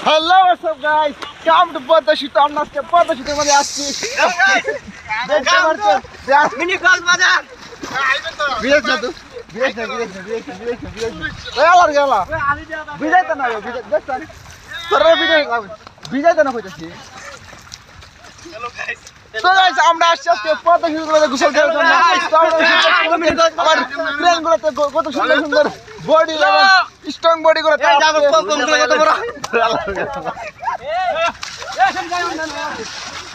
Hello, what's up, guys? Come to Padashito. I'm not scared. Padashito মধ্যে আসছি। দেখতে পাচ্ছেন? মিনি কক্সবাজার। বিদেশ না তো? বিদেশ না। ওই আলার গেলা। বিদেশ তো না, বিদেশ দেখছেন? তোরা বিদেশ তো না কইতাছি। Hello guys. So guys, আমরা আসছি আজকে Padashito মধ্যে গোসল দেওয়ার জন্য। আমার ফ্রেন্ডগুলোতে কত সুন্দর বডি এবং স্ট্রং বডি করে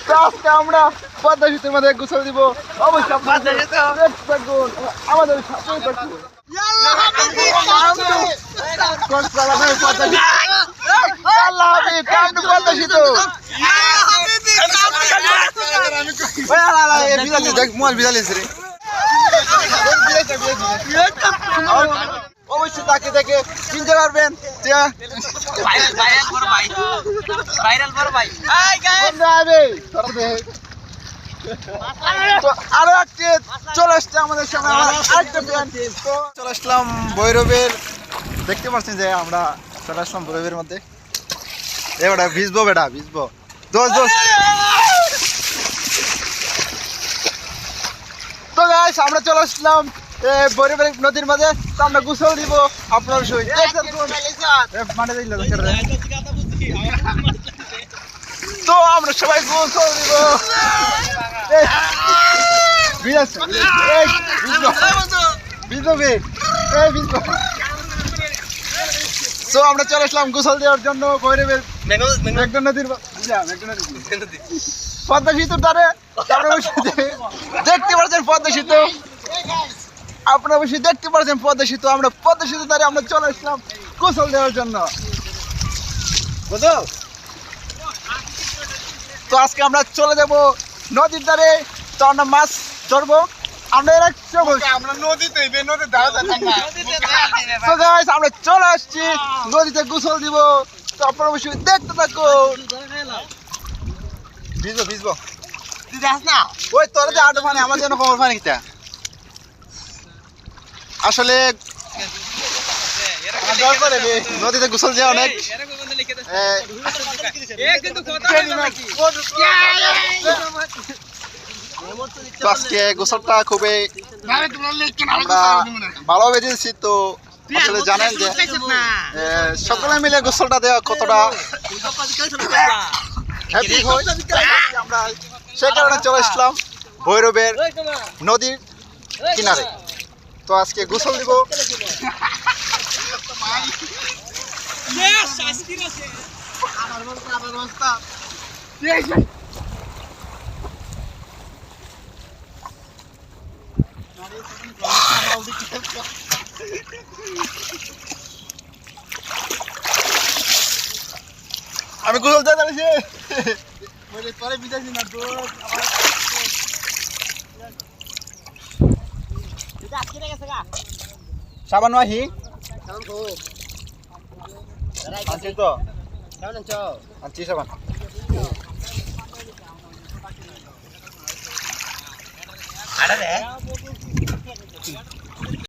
তো আজকে আমরা পদ্মা মধ্যে গোসল দিব অবশ্যই আমাদের সাথেই থাকুন আল্লাহ হাফেজ কাম টু পদ্মা সেতু অবশ্যই তাকে দেখে চিনতে পারবেন যে আরো একটি চলে আসছে আমাদের সামনে চলে আসলাম ভৈরবের দেখতে পাচ্ছেন যে আমরা চলে আসলাম ভৈরবের মধ্যে বেটা ভিজবো দোষ তো গাইস আমরা চলে আসলাম ভৈরবের নদীর মাঝে তো আমরা গোসল দিব আপনার তো আমরা সবাই গোসল দিব তো আমরা চলে আসলাম গোসল দেওয়ার জন্য ভৈরবের মেঘনা নদীর পদ্মা সেতুর ধারে দেখতে পাচ্ছেন পদ্মা সেতু আপনারা অবশ্যই দেখতে পাচ্ছেন পদ্মা সেতু আমরা পদ্মা সেতু ধারে আমরা চলে আসলাম গোসল দেওয়ার জন্য তো আজকে আমরা চলে যাব নদীর ধারে তো আমরা মাছ ধরবো আমরা আমরা চলে আসছি নদীতে গোসল দিব তো আপনারা অবশ্যই দেখতে থাকুন ভিজবো ওই তোর যে আটো মানে আমার জন্য খবর পানি কিটা আসলে নদীতে গোসল যে অনেক আজকে গোসলটা খুবই আমরা ভালো বেরিয়েছি তো আসলে জানেন যে সকলে মিলে গোসলটা দেওয়া কতটা হ্যাপি হয় আমরা সেই কারণে চলে আসলাম ভৈরবের নদীর কিনারে তো আজকে গোসল দিব আমি গোসল দিয়ে দাঁড়িয়েছি পরে বিদায় না সাবান আহি আনছি তো আনছি সাবান